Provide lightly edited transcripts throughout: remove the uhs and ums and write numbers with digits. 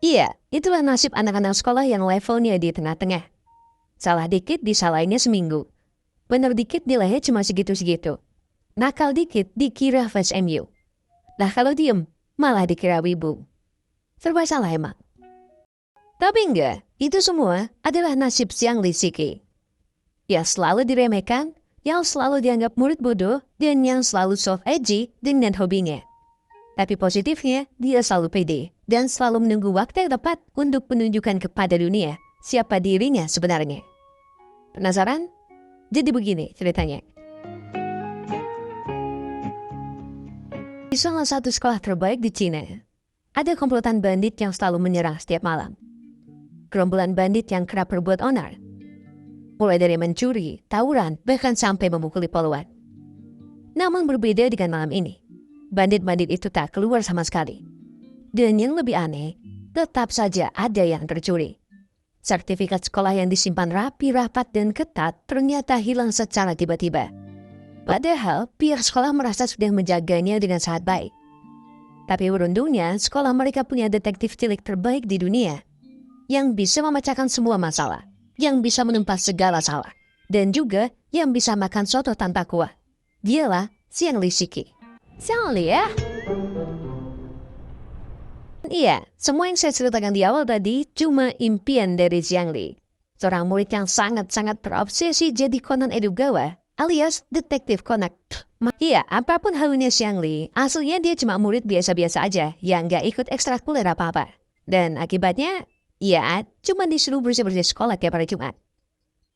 Iya, itulah nasib anak-anak sekolah yang levelnya di tengah-tengah. Salah dikit disalahinnya seminggu. Bener dikit nilainya cuma segitu-segitu. Nakal dikit dikira fans MU. Nah kalau diem, malah dikira wibu. Serba salah emang. Tapi enggak, itu semua adalah nasib Xiangli Siki. Yang selalu diremehkan, yang selalu dianggap murid bodoh, dan yang selalu soft edgy dengan hobinya. Tapi positifnya, dia selalu pede dan selalu menunggu waktu yang tepat untuk menunjukkan kepada dunia siapa dirinya sebenarnya. Penasaran? Jadi begini ceritanya. Di salah satu sekolah terbaik di Cina, ada komplotan bandit yang selalu menyerang setiap malam. Gerombolan bandit yang kerap berbuat onar. Mulai dari mencuri, tawuran, bahkan sampai memukuli poluan. Namun berbeda dengan malam ini. Bandit-bandit itu tak keluar sama sekali. Dan yang lebih aneh, tetap saja ada yang tercuri. Sertifikat sekolah yang disimpan rapi, rapat, dan ketat ternyata hilang secara tiba-tiba. Padahal pihak sekolah merasa sudah menjaganya dengan sangat baik. Tapi beruntungnya, sekolah mereka punya detektif cilik terbaik di dunia. Yang bisa memecahkan semua masalah. Yang bisa menumpas segala salah. Dan juga yang bisa makan soto tanpa kuah. Dialah Xiangli Siki. Xiangli ya? Iya, semua yang saya ceritakan di awal tadi cuma impian dari Xiangli. Seorang murid yang sangat-sangat terobsesi jadi Conan Edogawa alias detektif Conan. Iya, apapun halunya Xiangli, aslinya dia cuma murid biasa-biasa aja yang gak ikut ekstrakurikuler apa-apa. Dan akibatnya, ya cuma disuruh bersih-bersih sekolah tiap hari Jumat.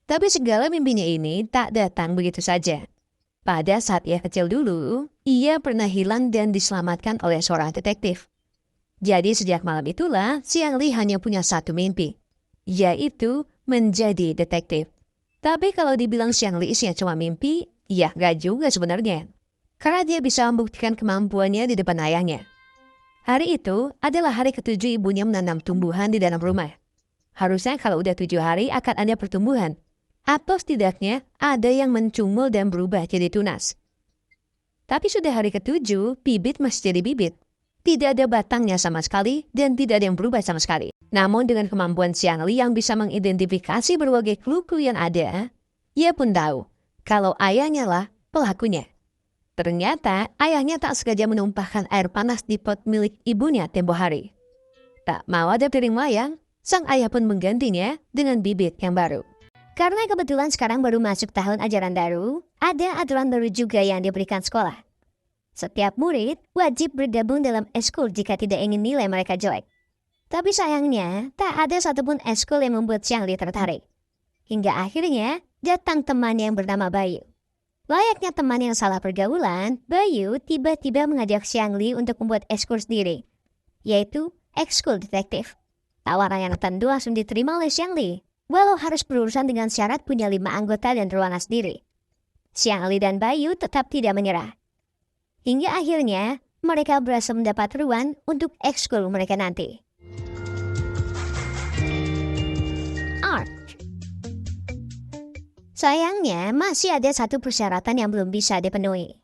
Tapi segala mimpinya ini tak datang begitu saja. Pada saat ia kecil dulu, ia pernah hilang dan diselamatkan oleh seorang detektif. Jadi sejak malam itulah, Xiangli hanya punya satu mimpi, yaitu menjadi detektif. Tapi kalau dibilang Xiangli isinya cuma mimpi, ya gak juga sebenarnya. Karena dia bisa membuktikan kemampuannya di depan ayahnya. Hari itu adalah hari ke-7 ibunya menanam tumbuhan di dalam rumah. Harusnya kalau udah 7 hari akan ada pertumbuhan. Atau setidaknya ada yang mencungul dan berubah jadi tunas. Tapi sudah hari ke-7, bibit masih jadi bibit. Tidak ada batangnya sama sekali dan tidak ada yang berubah sama sekali. Namun dengan kemampuan Xiangli yang bisa mengidentifikasi berbagai clue-clue yang ada, ia pun tahu kalau ayahnya lah pelakunya. Ternyata ayahnya tak sengaja menumpahkan air panas di pot milik ibunya tempo hari. Tak mau ada piring layang, sang ayah pun menggantinya dengan bibit yang baru. Karena kebetulan sekarang baru masuk tahun ajaran baru, ada aturan baru juga yang diberikan sekolah. Setiap murid wajib bergabung dalam eskul jika tidak ingin nilai mereka jelek. Tapi sayangnya, tak ada satupun eskul yang membuat Xiangli tertarik. Hingga akhirnya, datang teman yang bernama Bayu. Layaknya teman yang salah pergaulan, Bayu tiba-tiba mengajak Xiangli untuk membuat eskul sendiri, yaitu ekskul detektif. Tawaran yang tentu langsung diterima oleh Xiangli. Walau harus berurusan dengan syarat punya 5 anggota dan ruangan sendiri. Xiangli dan Bayu tetap tidak menyerah. Hingga akhirnya, mereka berhasil mendapat ruang untuk ekskul mereka nanti. Art. Sayangnya, masih ada satu persyaratan yang belum bisa dipenuhi.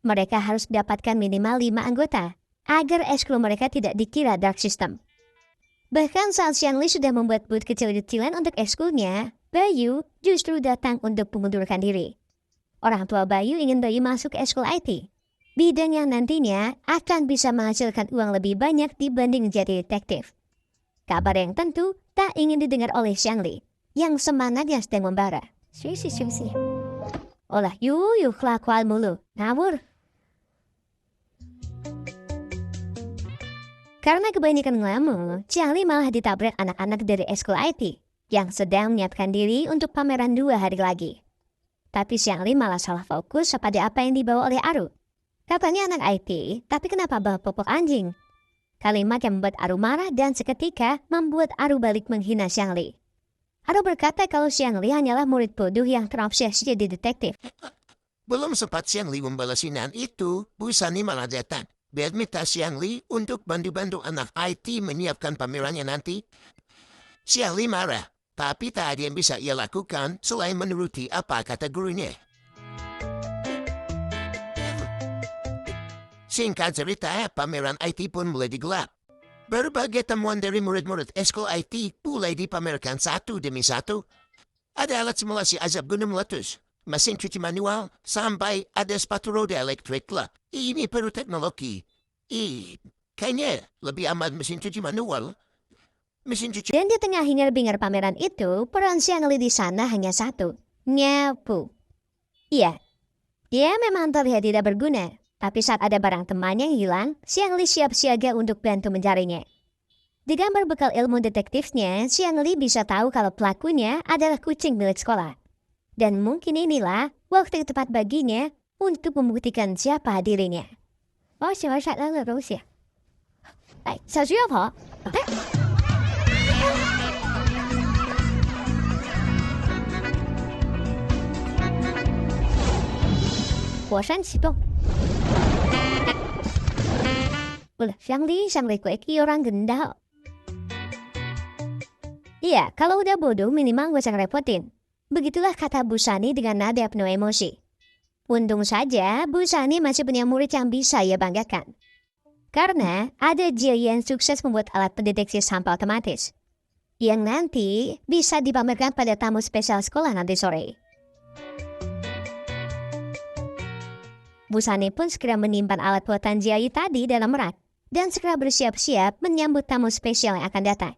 Mereka harus mendapatkan minimal 5 anggota, agar ekskul mereka tidak dikira dark system. Bahkan saat Xiangli sudah membuat booth kecil-kecilan untuk ekskulnya, Bayu justru datang untuk mengundurkan diri. Orang tua Bayu ingin Bayu masuk ke ekskul IT, bidang yang nantinya akan bisa menghasilkan uang lebih banyak dibanding jadi detektif. Kabar yang tentu tak ingin didengar oleh Xiangli, yang semangatnya sedang membara. Sisi. Olah, yuk kelakuan mulu, ngawur. Karena kebanyakan ngelamun, Xiangli malah ditabrak anak-anak dari ekskul IT yang sedang menyiapkan diri untuk pameran 2 hari lagi. Tapi Xiangli malah salah fokus pada apa yang dibawa oleh Aru. Katanya anak IT, tapi kenapa bawa popok anjing? Kalimat yang membuat Aru marah dan seketika membuat Aru balik menghina Xiangli. Aru berkata kalau Xiangli hanyalah murid bodoh yang terobsesi jadi detektif. Belum sempat Xiangli membalas hinaan itu, Bu Sani malah datang. Biar minta Xiangli untuk bantu-bantu anak IT menyiapkan pamerannya nanti. Xiangli marah, tapi tak ada yang bisa ia lakukan selain menuruti apa kata gurunya. Singkat cerita, pameran IT pun mulai digelar. Berbagai temuan dari murid-murid Eskul IT mulai dipamerkan satu demi satu. Ada alat simulasi azab gunung meletus, mesin cuci manual, sampai ada sepatu roda elektrik lah. Ini perlu teknologi. Kayaknya lebih aman mesin cuci manual. Mesin cuci... Dan di tengah hingar-bingar pameran itu, peran Xiang Li di sana hanya satu. Nyapu. Iya, dia memang terlihat tidak berguna. Tapi saat ada barang teman yang hilang, Xiang Li siap siaga untuk bantu mencarinya. Dengan berbekal ilmu detektifnya, Xiang Li bisa tahu kalau pelakunya adalah kucing milik sekolah. Dan mungkin inilah waktu yang tepat baginya untuk membuktikan siapa dirinya. Oh, siapa lalu terus ya? Saya siapa? Huasan Sidong. Xiang Li kueki orang gendal. Iya, kalau udah bodoh minimal gak usah ngerepotin. Begitulah kata Bu Sani dengan nada penuh emosi. Untung saja Bu Sani masih punya murid yang bisa ia banggakan. Karena ada Jia yang sukses membuat alat pendeteksi sampel otomatis. Yang nanti bisa dipamerkan pada tamu spesial sekolah nanti sore. Bu Sani pun segera menyimpan alat buatan Jia tadi dalam rak. Dan segera bersiap-siap menyambut tamu spesial yang akan datang.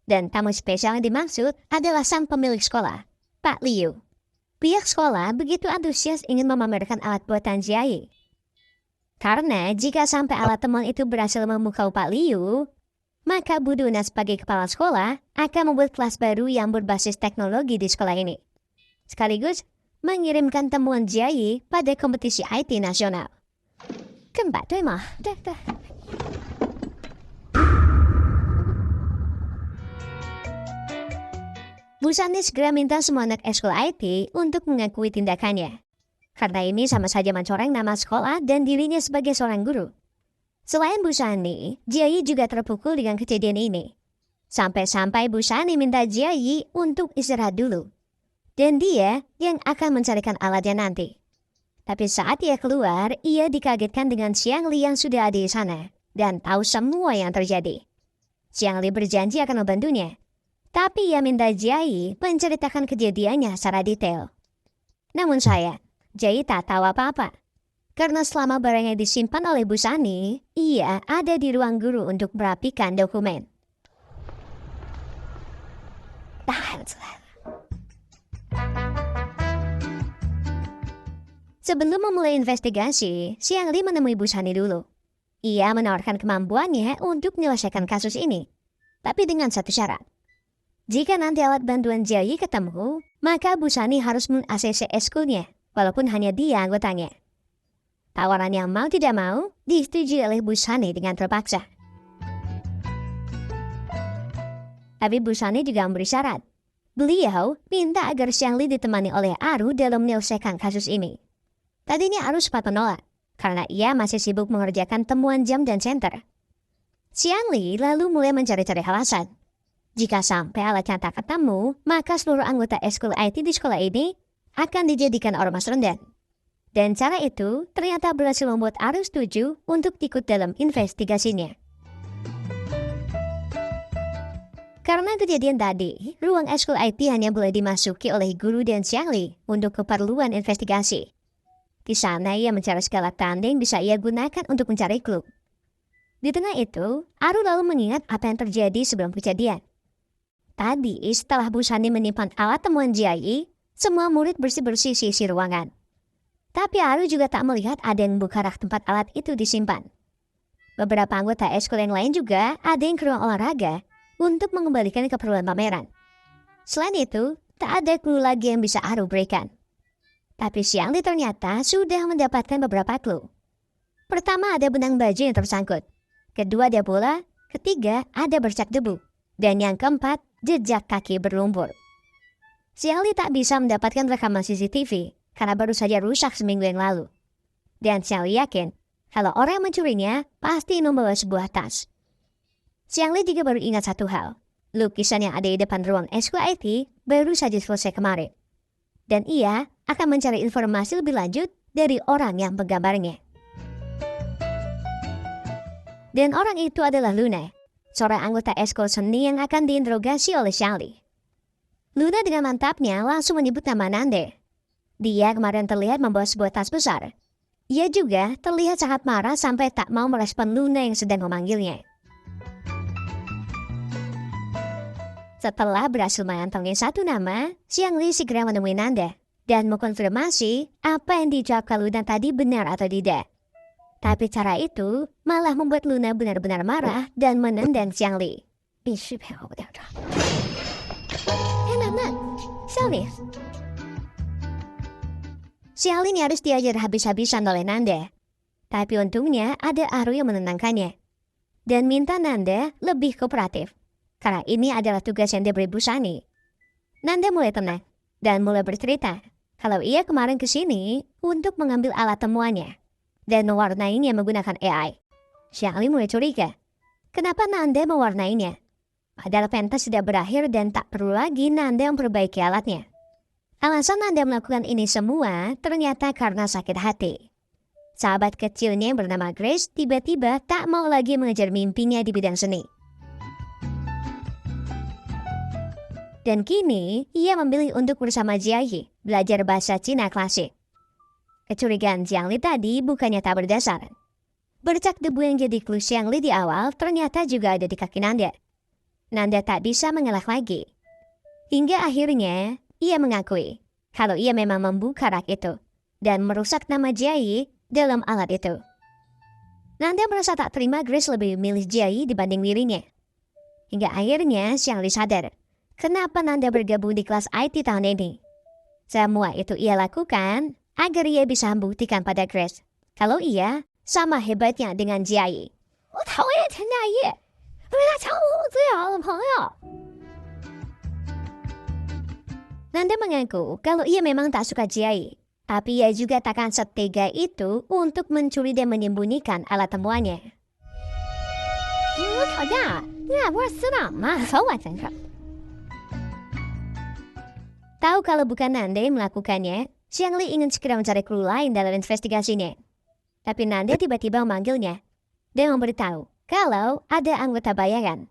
Dan tamu spesial yang dimaksud adalah sang pemilik sekolah, Pak Liu. Pihak sekolah begitu antusias ingin memamerkan alat buatan Jiayi. Karena jika sampai alat temuan itu berhasil memukau Pak Liu, maka Bu Duna sebagai kepala sekolah akan membuat kelas baru yang berbasis teknologi di sekolah ini. Sekaligus mengirimkan temuan Jiayi pada kompetisi IT nasional. Kembali tuh emang. Bu Sani segera minta semua anak eskul IT untuk mengakui tindakannya. Karena ini sama saja mencoreng nama sekolah dan dirinya sebagai seorang guru. Selain Bu Sani, Jiayi juga terpukul dengan kejadian ini. Sampai-sampai Bu Sani minta Jiayi untuk istirahat dulu. Dan dia yang akan mencarikan alatnya nanti. Tapi saat ia keluar, ia dikagetkan dengan Xiang Li yang sudah ada di sana. Dan tahu semua yang terjadi. Xiang Li berjanji akan membantunya. Tapi ia minta Jiayi menceritakan kejadiannya secara detail. Namun Jiayi tak tahu apa-apa. Karena selama barangnya disimpan oleh Bu Sani, ia ada di ruang guru untuk merapikan dokumen. Sebelum memulai investigasi, Xiang Li menemui Bu Sani dulu. Ia menawarkan kemampuannya untuk menyelesaikan kasus ini. Tapi dengan satu syarat. Jika nanti alat bantuan Jiayi ketemu, maka Bu Sani harus meng-ACC eskulnya, walaupun hanya dia anggotanya. Tawaran yang mau tidak mau disetujui oleh Bu Sani dengan terpaksa. Tapi Bu Sani juga memberi syarat. Beliau minta agar Xiang Li ditemani oleh Aru dalam menyelesaikan kasus ini. Tadinya Aru sempat menolak, karena ia masih sibuk mengerjakan temuan jam dan senter. Xiang Li lalu mulai mencari-cari alasan. Jika sampai alatnya tak ketemu, maka seluruh anggota eskul IT di sekolah ini akan dijadikan ormas rendah. Dan cara itu ternyata berhasil membuat Aru setuju untuk ikut dalam investigasinya. Karena kejadian tadi, ruang eskul IT hanya boleh dimasuki oleh guru dan Xiang Li untuk keperluan investigasi. Di sana ia mencari segala tanda yang bisa ia gunakan untuk mencari clue. Di tengah itu, Aru lalu mengingat apa yang terjadi sebelum kejadian. Tadi, setelah Bu Sani menyimpan alat temuan Jiayi, semua murid bersih-bersih sisi ruangan. Tapi Aru juga tak melihat ada yang membuka rak tempat alat itu disimpan. Beberapa anggota eskul yang lain juga ada yang ke ruang olahraga untuk mengembalikan keperluan pameran. Selain itu, tak ada clue lagi yang bisa Aru berikan. Tapi Xiang Li ternyata sudah mendapatkan beberapa clue. Pertama ada benang baju yang tersangkut. Kedua ada bola. Ketiga ada bercak debu. Dan yang keempat, jejak kaki berlumpur. Xiang Li tak bisa mendapatkan rekaman CCTV karena baru saja rusak seminggu yang lalu. Dan Xiang Li yakin kalau orang yang mencurinya pasti membawa sebuah tas. Xiang Li juga baru ingat satu hal. Lukisan yang ada di depan ruang eskul IT baru saja selesai kemarin. Dan ia akan mencari informasi lebih lanjut dari orang yang menggambarnya. Dan orang itu adalah Luna, seorang anggota eskul seni yang akan diinterogasi oleh Xiangli. Luna dengan mantapnya langsung menyebut nama Nande. Dia kemarin terlihat membawa sebuah tas besar. Ia juga terlihat sangat marah sampai tak mau merespon Luna yang sedang memanggilnya. Setelah berhasil mengantongi satu nama, Xiangli segera menemui Nanda dan mengkonfirmasi apa yang dijawabkan Luna tadi benar atau tidak. Tapi cara itu malah membuat Luna benar-benar marah dan menendang Xiangli. Xiangli nyaris diajar habis-habisan oleh Nanda. Tapi untungnya ada Aru yang menenangkannya dan minta Nanda lebih kooperatif. Karena ini adalah tugas yang diberi Bu Shani. Nanda mulai tenang dan mulai bercerita kalau ia kemarin ke sini untuk mengambil alat temuannya dan mewarnainya menggunakan AI. Xiangli mulai curiga. Kenapa Nanda mewarnainya? Padahal pentas sudah berakhir dan tak perlu lagi Nanda memperbaiki alatnya. Alasan Nanda melakukan ini semua ternyata karena sakit hati. Sahabat kecilnya yang bernama Grace tiba-tiba tak mau lagi mengejar mimpinya di bidang seni. Dan kini, ia memilih untuk bersama Jiayi belajar bahasa Cina klasik. Kecurigaan Xiangli tadi bukannya tak berdasar. Bercak debu yang jadi clue Xiangli di awal ternyata juga ada di kaki Nanda. Nanda tak bisa mengelak lagi. Hingga akhirnya, ia mengakui kalau ia memang membuka rak itu dan merusak nama Jiayi dalam alat itu. Nanda merasa tak terima Grace lebih memilih Jiayi dibanding dirinya. Hingga akhirnya Xiangli sadar. Kenapa Nanda bergabung di kelas IT tahun ini? Semua itu ia lakukan agar ia bisa membuktikan pada Grace kalau ia sama hebatnya dengan Jiayi. Nanda mengaku kalau ia memang tak suka Jiayi, tapi ia juga takkan setega itu untuk mencuri dan menyembunyikan alat temuannya. Tahu kalau bukan Nanda yang melakukannya, Xiangli ingin segera mencari clue lain dalam investigasinya. Tapi Nanda tiba-tiba memanggilnya dan memberitahu kalau ada anggota bayaran.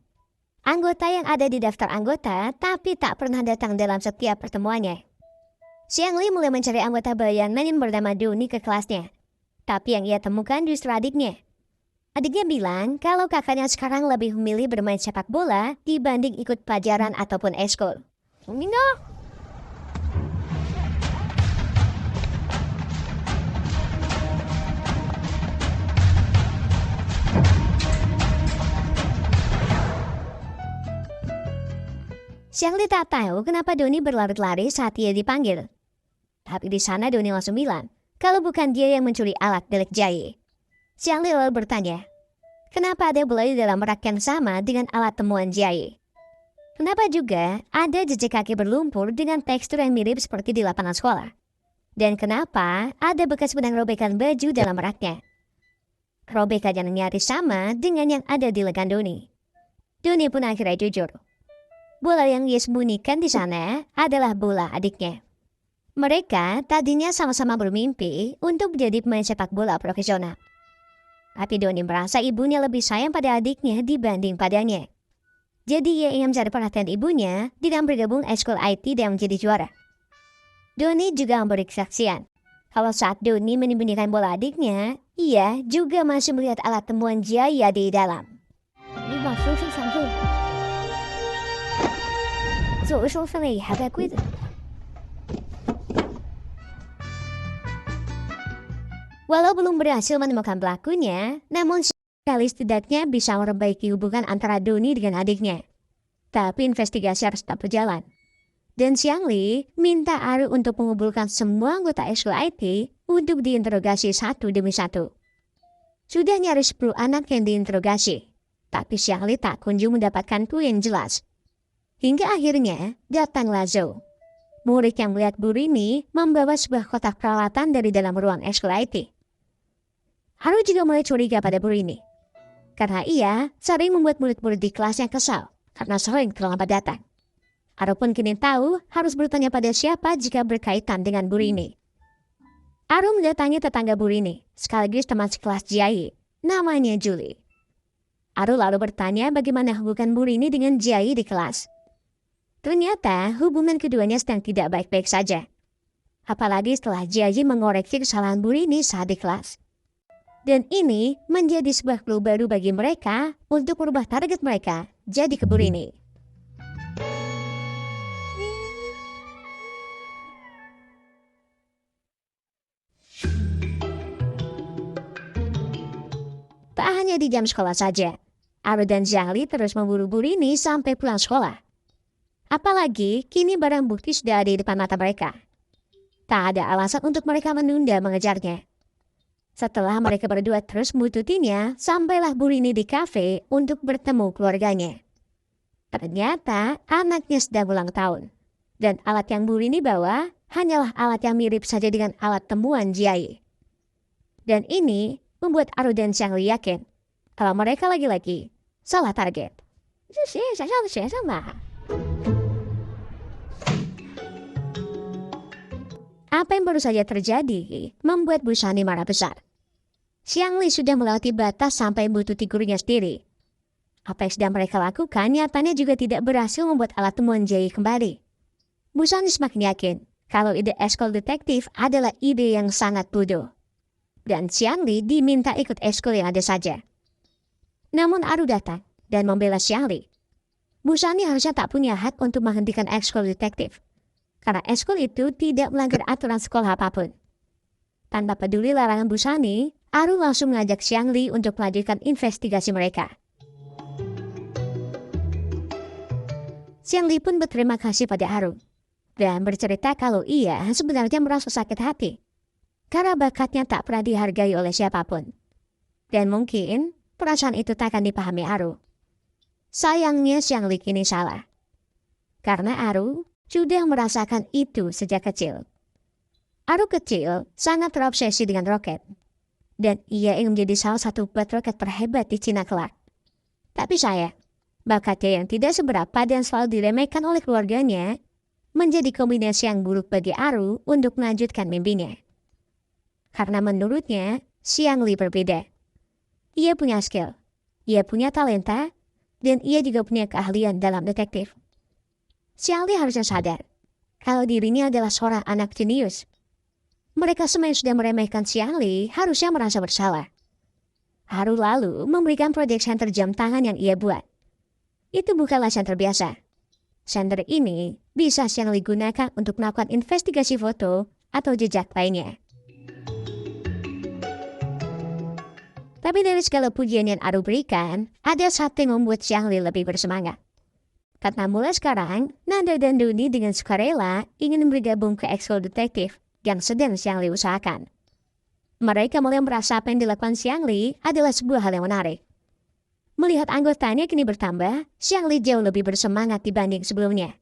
Anggota yang ada di daftar anggota tapi tak pernah datang dalam setiap pertemuannya. Xiangli mulai mencari anggota bayaran yang bernama Doni ke kelasnya. Tapi yang ia temukan justru adiknya. Adiknya bilang kalau kakaknya sekarang lebih memilih bermain sepak bola dibanding ikut pelajaran ataupun eskul. Xiangli tak tahu kenapa Doni berlari-lari saat ia dipanggil. Tapi di sana Doni langsung bilang kalau bukan dia yang mencuri alat milik Jiayi. Xiangli lalu bertanya, kenapa ada bola di dalam rak yang sama dengan alat temuan Jiayi? Kenapa juga ada jejak kaki berlumpur dengan tekstur yang mirip seperti di lapangan sekolah? Dan kenapa ada bekas benang robekan baju dalam raknya? Robekan yang nyaris sama dengan yang ada di lengan Doni. Doni pun akhirnya jujur. Bola yang ia sembunyikan di sana adalah bola adiknya. Mereka tadinya sama-sama bermimpi untuk menjadi pemain sepak bola profesional. Tapi Doni merasa ibunya lebih sayang pada adiknya dibanding padanya. Jadi ia ingin mencari perhatian ibunya dengan bergabung eskul IT dan menjadi juara. Doni juga memberi kesaksian. Kalau saat Doni menyembunyikan bola adiknya, ia juga masih melihat alat temuan Jiayi di dalam. Walau belum berhasil menemukan pelakunya, namun sekali setidaknya bisa memperbaiki hubungan antara Doni dengan adiknya. Tapi investigasi harus tetap berjalan. Dan Xiangli minta Aru untuk mengumpulkan semua anggota eskul IT untuk diinterogasi satu demi satu. Sudah nyaris 10 anak yang diinterogasi, tapi Xiangli tak kunjung mendapatkan clue yang jelas. Hingga akhirnya datanglah Zhou. Murid yang melihat Burini membawa sebuah kotak peralatan dari dalam ruang eskul IT. Haru juga mulai curiga pada Burini. Karena ia sering membuat murid-murid di kelasnya kesal karena sering terlambat datang. Haru pun kini tahu harus bertanya pada siapa jika berkaitan dengan Burini. Haru mendatangi tetangga Burini, sekaligus teman sekelas Jiayi, namanya Julie. Aru lalu bertanya bagaimana hubungan Bu Rini dengan Jiayi di kelas. Ternyata hubungan keduanya sedang tidak baik-baik saja. Apalagi setelah Jiayi mengoreksi kesalahan Bu Rini saat di kelas. Dan ini menjadi sebuah clue baru bagi mereka untuk merubah target mereka jadi ke Bu Rini. Tak hanya di jam sekolah saja, Aru dan Jiangli terus memburu Bu Rini sampai pulang sekolah. Apalagi kini barang bukti sudah ada di depan mata mereka. Tak ada alasan untuk mereka menunda mengejarnya. Setelah mereka berdua terus membututinya, sampailah Bu Rini di kafe untuk bertemu keluarganya. Ternyata anaknya sedang ulang tahun. Dan alat yang Bu Rini bawa hanyalah alat yang mirip saja dengan alat temuan Jiayi. Dan ini membuat Aru dan Jiangli yakin kalau mereka lagi-lagi salah target. Apa yang baru saja terjadi membuat Bu Shani marah besar. Jiangli sudah melewati batas sampai membututi gurunya sendiri. Apa yang sedang mereka lakukan nyatanya juga tidak berhasil membuat alat temuan Jiayi kembali. Bu Shani semakin yakin kalau ide ekskul detektif adalah ide yang sangat bodoh. Dan Jiangli diminta ikut ekskul yang ada saja. Namun Aru datang dan membela Jiangli. Bu Shani harusnya tak punya hak untuk menghentikan ekskul detektif. Karena ekskul itu tidak melanggar aturan sekolah apapun. Tanpa peduli larangan Bu Shani, Aru langsung mengajak Jiangli untuk melanjutkan investigasi mereka. Jiangli pun berterima kasih pada Aru. Dan bercerita kalau ia sebenarnya merasa sakit hati. Karena bakatnya tak pernah dihargai oleh siapapun. Dan mungkin perasaan itu tak akan dipahami Aru. Sayangnya Jiangli kini salah. Karena Aru sudah merasakan itu sejak kecil. Aru kecil sangat terobsesi dengan roket. Dan ia ingin menjadi salah satu pilot roket terhebat di Cina kelak. Tapi bakatnya yang tidak seberapa dan selalu diremehkan oleh keluarganya menjadi kombinasi yang buruk bagi Aru untuk melanjutkan mimpinya. Karena menurutnya, Jiangli berbeda. Ia punya skill, ia punya talenta, dan ia juga punya keahlian dalam detektif. Jiangli harusnya sadar kalau dirinya adalah seorang anak jenius. Mereka semua yang sudah meremehkan Jiangli harusnya merasa bersalah. Aru lalu memberikan proyek senter jam tangan yang ia buat. Itu bukanlah senter biasa. Senter ini bisa Jiangli gunakan untuk melakukan investigasi foto atau jejak lainnya. Tapi dari segala pujian yang Aru berikan, ada satu yang membuat Jiangli lebih bersemangat. Karena mulai sekarang, Nanda dan Duni dengan sukarela ingin bergabung ke ekskul detektif yang sedang Jiangli usahakan. Mereka mulai merasa apa yang dilakukan Jiangli adalah sebuah hal yang menarik. Melihat anggotanya kini bertambah, Jiangli jauh lebih bersemangat dibanding sebelumnya.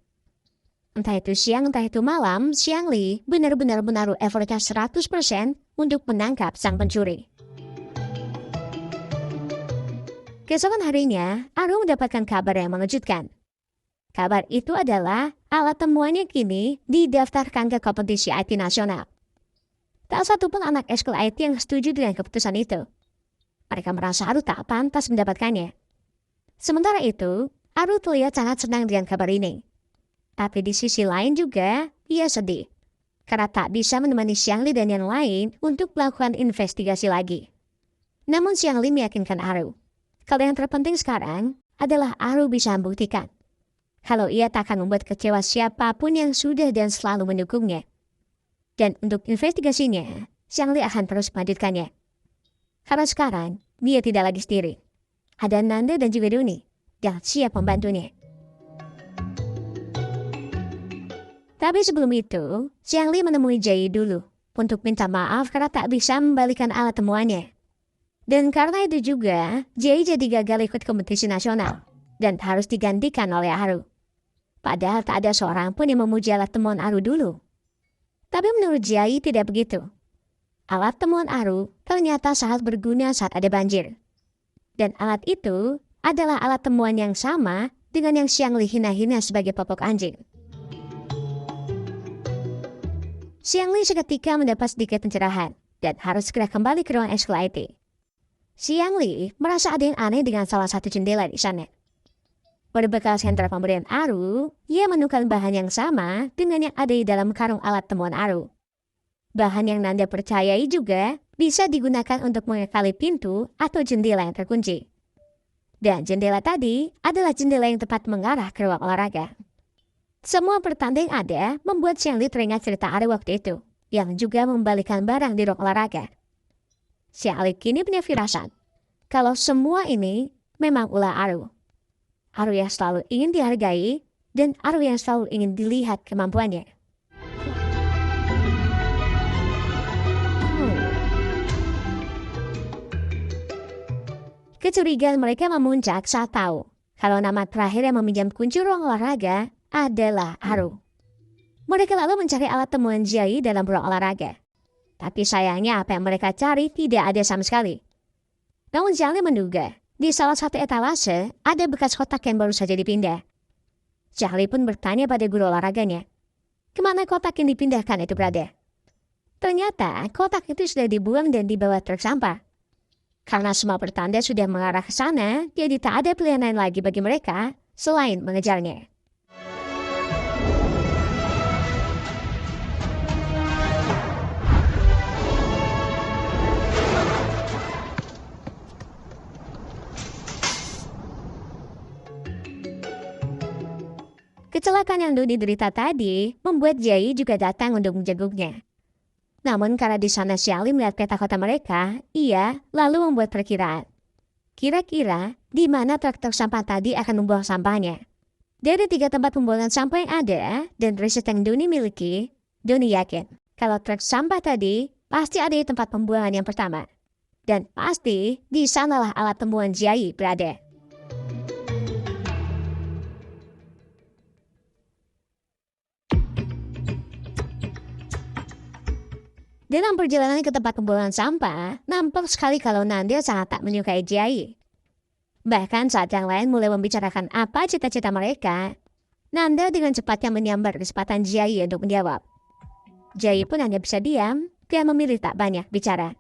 Entah itu siang, entah itu malam, Jiangli benar-benar menaruh effortnya 100% untuk menangkap sang pencuri. Keesokan harinya, Aru mendapatkan kabar yang mengejutkan. Kabar itu adalah alat temuannya kini didaftarkan ke kompetisi IT nasional. Tak satu pun anak ekskul IT yang setuju dengan keputusan itu. Mereka merasa Aru tak pantas mendapatkannya. Sementara itu, Aru terlihat sangat senang dengan kabar ini. Tapi di sisi lain juga, ia sedih. Karena tak bisa menemani Jiangli dan yang lain untuk melakukan investigasi lagi. Namun Jiangli meyakinkan Aru. Kalau yang terpenting sekarang adalah Aru bisa membuktikan kalau ia tak akan membuat kecewa siapapun yang sudah dan selalu mendukungnya. Dan untuk investigasinya, Jiangli akan terus melanjutkannya. Karena sekarang, dia tidak lagi sendiri. Ada Nanda dan juga Duni yang siap membantunya. Tapi sebelum itu, Jiangli menemui Jiayi dulu untuk minta maaf karena tak bisa membalikan alat temuannya. Dan karena itu juga, Jiayi jadi gagal ikut kompetisi nasional dan harus digantikan oleh Aru. Padahal tak ada seorang pun yang memuji alat temuan Aru dulu. Tapi menurut Jiayi tidak begitu. Alat temuan Aru ternyata sangat berguna saat ada banjir. Dan alat itu adalah alat temuan yang sama dengan yang Jiangli hina-hina sebagai popok anjing. Jiangli seketika mendapat sedikit pencerahan dan harus segera kembali ke ruang ekskul IT. Siang Li merasa ada yang aneh dengan salah satu jendela di sana. Berbekal sentra pemberian Aru, ia menemukan bahan yang sama dengan yang ada di dalam karung alat temuan Aru. Bahan yang Nanda percayai juga bisa digunakan untuk mengekali pintu atau jendela yang terkunci. Dan jendela tadi adalah jendela yang tepat mengarah ke ruang olahraga. Semua pertanda yang ada membuat Xiang Li teringat cerita Aru waktu itu, yang juga membalikan barang di ruang olahraga. Xiang Li kini punya firasat kalau semua ini memang ulah Aru. Aru yang selalu ingin dihargai dan Aru yang selalu ingin dilihat kemampuannya. Kecurigaan mereka memuncak saat tahu kalau nama terakhir yang meminjam kunci ruang olahraga adalah Aru. Mereka lalu mencari alat temuan Jiayi dalam ruang olahraga. Tapi sayangnya apa yang mereka cari tidak ada sama sekali. Namun Jiayi menduga di salah satu etalase ada bekas kotak yang baru saja dipindah. Jiayi pun bertanya pada guru olahraganya, kemana kotak yang dipindahkan itu berada? Ternyata kotak itu sudah dibuang dan dibawa truk sampah. Karena semua pertanda sudah mengarah ke sana, jadi tak ada pilihan lain lagi bagi mereka selain mengejarnya. Kecelakaan yang diderita tadi membuat Jiayi juga datang untuk menjenguknya. Namun karena di sana Xiang Li melihat peta kota mereka, ia lalu membuat perkiraan. Kira-kira di mana truk sampah tadi akan membuang sampahnya. Dari 3 tempat pembuangan sampah yang ada dan riset yang Doni miliki, Doni yakin kalau truk sampah tadi pasti ada di tempat pembuangan yang pertama. Dan pasti di sanalah alat temuan Jiayi berada. Dalam perjalanan ke tempat pembuangan sampah, nampak sekali kalau Nanda sangat tak menyukai Jiayi. Bahkan saat yang lain mulai membicarakan apa cita-cita mereka, Nanda dengan cepatnya menyambar kesempatan Jiayi untuk menjawab. Jiayi pun hanya bisa diam dan memilih tak banyak bicara.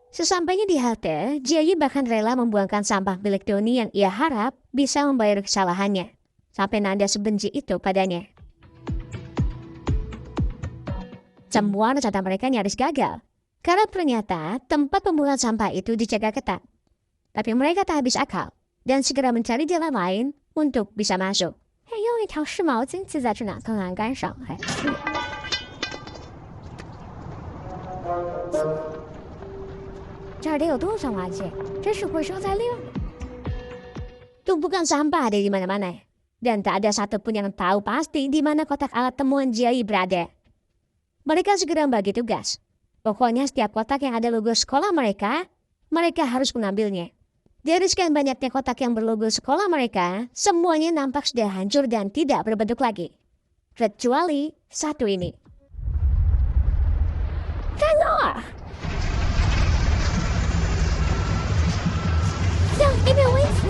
Sesampainya di halte, Jiayi bahkan rela membuangkan sampah milik Doni yang ia harap bisa membayar kesalahannya. Sampai Nanda sebenci itu padanya. Semua rencana mereka nyaris gagal, karena ternyata tempat pembuangan sampah itu dijaga ketat. Tapi mereka tak habis akal, dan segera mencari jalan lain untuk bisa masuk. 用一条湿毛巾系在这2根栏杆上，这儿得有多少垃圾？真是回收材料。Tumpukan sampah ada di mana-mana, dan tak ada satupun yang tahu pasti di mana kotak alat temuan Jiayi berada. Mereka segera bagi tugas. Pokoknya setiap kotak yang ada logo sekolah mereka harus mengambilnya. Dari sekian banyaknya kotak yang berlogo sekolah mereka, semuanya nampak sudah hancur dan tidak berbentuk lagi. Kecuali satu ini. Tengok! Yang ini wajah,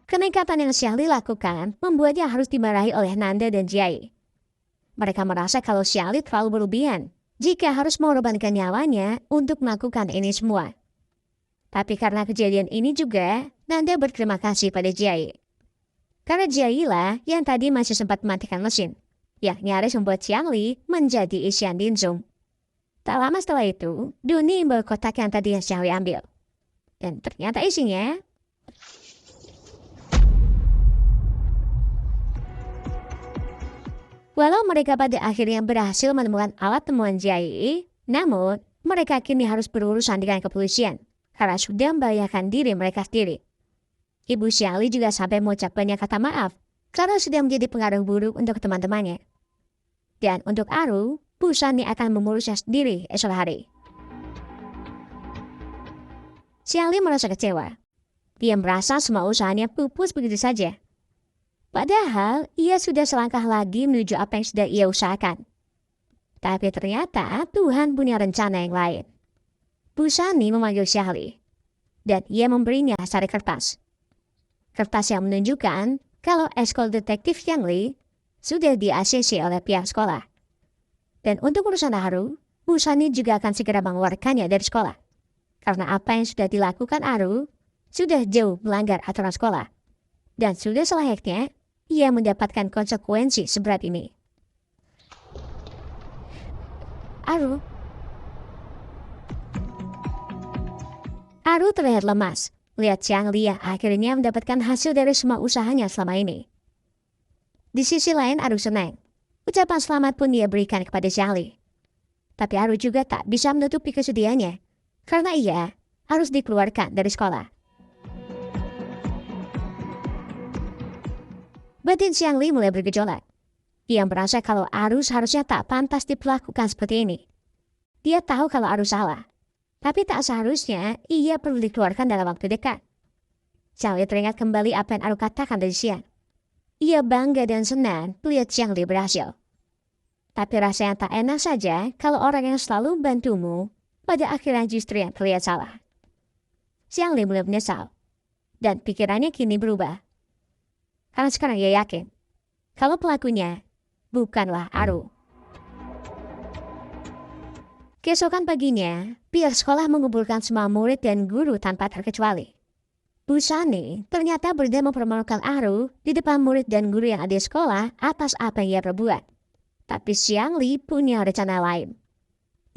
Kenekatan yang Xiang Li lakukan membuatnya harus dimarahi oleh Nanda dan Jiayi. Mereka merasa kalau Xiang Li terlalu berlebihan jika harus mengorbankan nyawanya untuk melakukan ini semua. Tapi karena kejadian ini juga, Nanda berterima kasih pada Jiayi. Karena Jiayi lah yang tadi masih sempat mematikan mesin, yang nyaris membuat Xiang Li menjadi isian Dinzum. Tak lama setelah itu, Doni membawa kotak yang tadi Xiang Li ambil. Dan ternyata isinya... Walau mereka pada akhirnya berhasil menemukan alat temuan Jiayi, namun mereka kini harus berurusan dengan kepolisian karena sudah membahayakan diri mereka sendiri. Ibu Xiang Li juga sampai mengucap banyak kata maaf karena sudah menjadi pengaruh buruk untuk teman-temannya. Dan untuk Aru, Bu Shani akan mengurusnya sendiri esok hari. Xiang Li merasa kecewa. Dia merasa semua usahanya pupus begitu saja. Padahal ia sudah selangkah lagi menuju apa yang sudah ia usahakan. Tapi ternyata Tuhan punya rencana yang lain. Bu Shani memanggil Xiangli, dan ia memberinya sari kertas. Kertas yang menunjukkan kalau ekskul detektif Xiangli sudah di-ACC oleh pihak sekolah. Dan untuk urusan Aru, Bu Shani juga akan segera mengeluarkannya dari sekolah. Karena apa yang sudah dilakukan Aru sudah jauh melanggar aturan sekolah. Dan sudah selayaknya ia mendapatkan konsekuensi seberat ini. Aru terlihat lemas. Lihat Xiangli yang akhirnya mendapatkan hasil dari semua usahanya selama ini. Di sisi lain Aru senang. Ucapan selamat pun dia berikan kepada Xiangli. Tapi Aru juga tak bisa menutupi kesedihannya. Karena ia harus dikeluarkan dari sekolah. Batin Xiangli mulai bergejolak. Dia merasa kalau Aru seharusnya tak pantas diperlakukan seperti ini. Dia tahu kalau Aru salah. Tapi tak seharusnya ia perlu dikeluarkan dalam waktu dekat. Xiangli teringat kembali apa yang Aru katakan tadi siang. Ia bangga dan senang melihat Xiangli berhasil. Tapi rasa yang tak enak saja kalau orang yang selalu bantumu pada akhirnya justru yang terlihat salah. Xiangli mulai menyesal. Dan pikirannya kini berubah. Karena sekarang ia yakin kalau pelakunya bukanlah Aru. Keesokan paginya, pihak sekolah mengumpulkan semua murid dan guru tanpa terkecuali. Bu Shani ternyata berdua mempermalukan Aru di depan murid dan guru yang ada di sekolah atas apa yang ia perbuat. Tapi Xiangli punya rencana lain.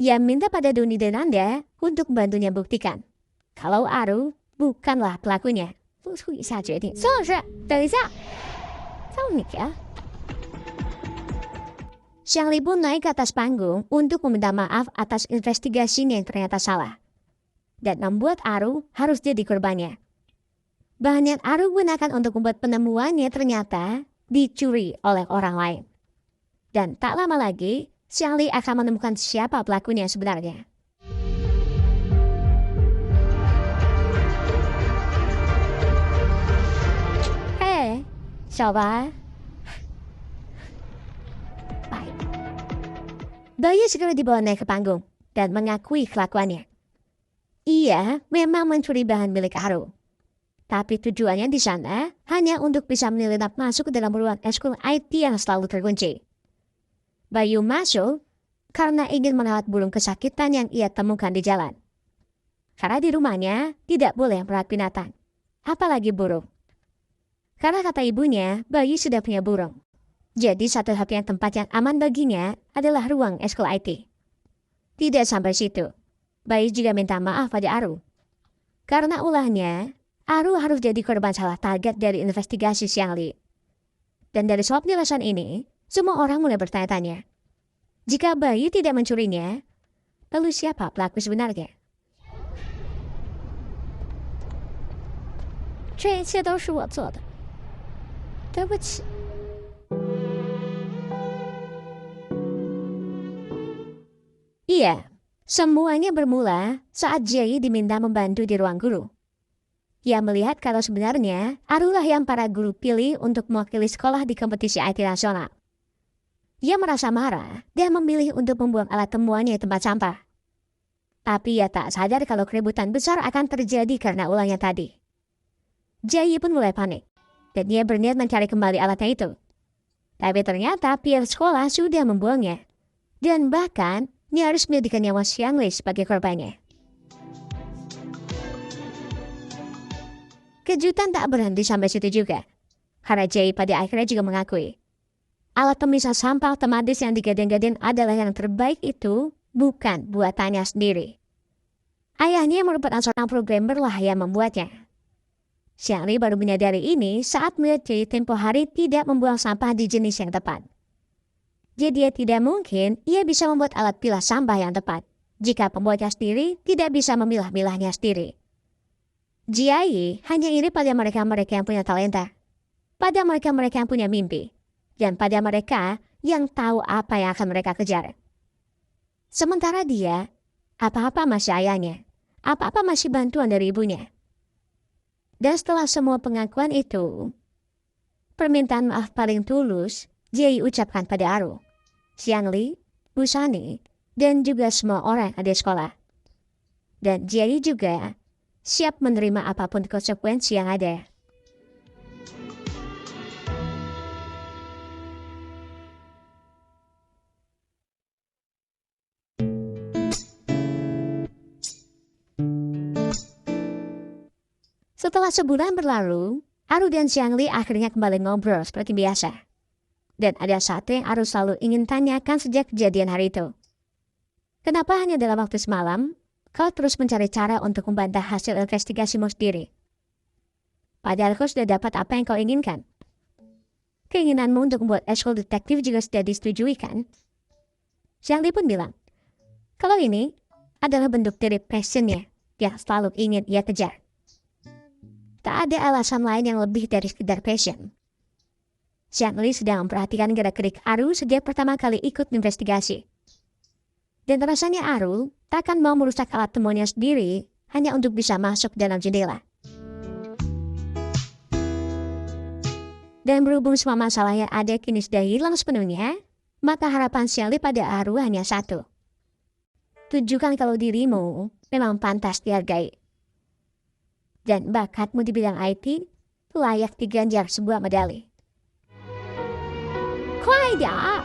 Ia minta pada Doni dan Nanda untuk membantunya buktikan kalau Aru bukanlah pelakunya. Xiangli pun naik ke atas panggung untuk meminta maaf atas investigasinya yang ternyata salah. Dan membuat Aru harus jadi korbannya. Bahan yang Aru gunakan untuk membuat penemuannya ternyata dicuri oleh orang lain. Dan tak lama lagi, Xiangli akan menemukan siapa pelakunya sebenarnya. Hei, coba. Bayi segera dibawa naik ke panggung dan mengakui kelakuannya. Ia memang mencuri bahan milik Aru. Tapi tujuannya di sana hanya untuk bisa menyelinap masuk ke dalam ruang ekskul IT yang selalu terkunci. Bayu masuk karena ingin merawat burung kesakitan yang ia temukan di jalan. Karena di rumahnya tidak boleh merawat binatang, apalagi burung. Karena kata ibunya, Bayu sudah punya burung. Jadi satu-satunya tempat yang aman baginya adalah ruang ekskul IT. Tidak sampai situ. Bayi juga minta maaf pada Aru. Karena ulahnya, Aru harus jadi korban salah target dari investigasi Xiangli. Dan dari soal penjelasan ini, semua orang mulai bertanya-tanya. Jika Bayi tidak mencurinya, lalu siapa pelaku sebenarnya? 这一切都是我做的，对不起。 Iya, semuanya bermula saat Jay diminta membantu di ruang guru. Ia melihat kalau sebenarnya Arulah yang para guru pilih untuk mewakili sekolah di kompetisi IT nasional. Ia merasa marah dan memilih untuk membuang alat temuannya di tempat sampah. Tapi ia tak sadar kalau keributan besar akan terjadi karena ulahnya tadi. Jay pun mulai panik, dan dia berniat mencari kembali alatnya itu. Tapi ternyata pihak sekolah sudah membuangnya. Dan bahkan nyaris menjadikan nyawa Xiangli sebagai korbannya. Kejutan tak berhenti sampai situ juga. Karena Jay pada akhirnya juga mengakui. Alat pemisah sampah otomatis yang digadang-gadang adalah yang terbaik itu bukan buatannya sendiri. Ayahnya merupakan seorang programmer lah yang membuatnya. Xiangli baru menyadari ini saat melihat Jay tempo hari tidak membuang sampah di jenis yang tepat. Jadi tidak mungkin ia bisa membuat alat pilah sampah yang tepat jika pembuatnya sendiri tidak bisa memilah-milahnya sendiri. Jai hanya iri pada mereka-mereka yang punya talenta, pada mereka-mereka yang punya mimpi, dan pada mereka yang tahu apa yang akan mereka kejar. Sementara dia, apa-apa masih ayahnya, apa-apa masih bantuan dari ibunya. Dan setelah semua pengakuan itu, permintaan maaf paling tulus Jay ucapkan pada Aru, Xiangli, Bu Shani, dan juga semua orang yang ada di sekolah. Dan Jerry juga siap menerima apapun konsekuensi yang ada. Setelah sebulan berlalu, Aru dan Xiangli akhirnya kembali ngobrol seperti biasa. Dan ada satu yang Aru selalu ingin tanyakan sejak kejadian hari itu. Kenapa hanya dalam waktu semalam, kau terus mencari cara untuk membantah hasil investigasimu sendiri? Padahal kau sudah dapat apa yang kau inginkan. Keinginanmu untuk membuat eskul detektif juga sudah disetujui kan? Xiangli pun bilang, kalau ini adalah bentuk dari passionnya yang selalu ingin ia kejar. Tak ada alasan lain yang lebih dari sekedar passion. Xiangli sedang memperhatikan gerak-gerik Aru sejak pertama kali ikut investigasi. Dan rasanya Aru takkan mau merusak alat temuannya sendiri hanya untuk bisa masuk dalam jendela. Dan berhubung semua masalah yang ada kini sudah hilang sepenuhnya, maka harapan Xiangli pada Aru hanya satu. Tunjukkan kalau dirimu memang pantas dihargai. Dan bakatmu di bidang IT layak diganjar sebuah medali.快点儿，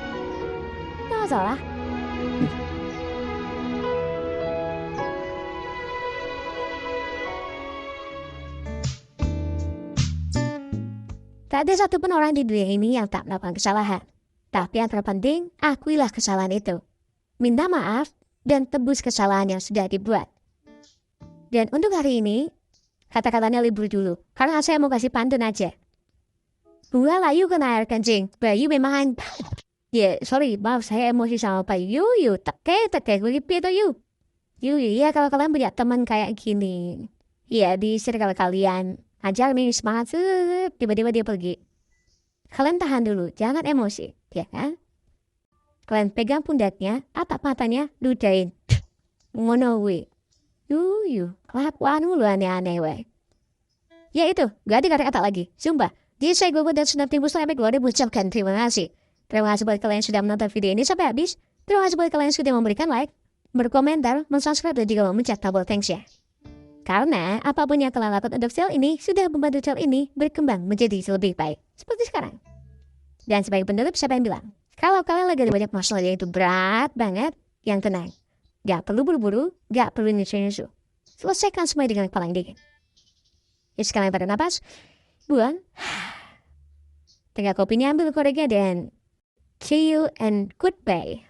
要走了。Tak ada satupun orang di dunia ini yang tak melakukan kesalahan. Tapi yang terpenting, akuilah kesalahan itu. Minta maaf dan tebus kesalahan yang sudah dibuat. Dan untuk hari ini, kata-katanya libur dulu, karena saya mau kasih pantun aja. Bunga layu kena air kencing, Bayu memang sorry, maaf saya emosi sama Pak Yuyu, teke, gue gitu Yuyu, ya kalau kalian punya teman kayak gini, ya di circle kalian, ajar nih semangat, tiba-tiba dia pergi. Kalian tahan dulu, jangan emosi, ya kan? Kalian pegang pundaknya, atap matanya, ludahin. Ngono we. Yuyu, kelakuan lu aneh-aneh weh. Ya itu, gak ada kata-kata lagi, sumpah. Jadi saya Gogo dan Sunat Timbus Lebek gue ucapkan terima kasih. Terima kasih buat kalian sudah menonton video ini sampai habis. Terima kasih buat kalian sudah memberikan like, berkomentar, mensubscribe dan juga memencet tombol thanks ya. Karena apapun yang kalian lakukan untuk channel ini sudah membantu channel ini berkembang menjadi lebih baik. Seperti sekarang. Dan sebagai penutup siapa yang bilang, kalau kalian lagi ada banyak masalah yang itu berat banget, yang tenang. Gak perlu buru-buru, gak perlu nyusu-nyusu. Selesaikan semua dengan kepala yang dingin. Ya sekalian pada napas, buang. Tinggal kopinya ambil koreknya dan see you and goodbye.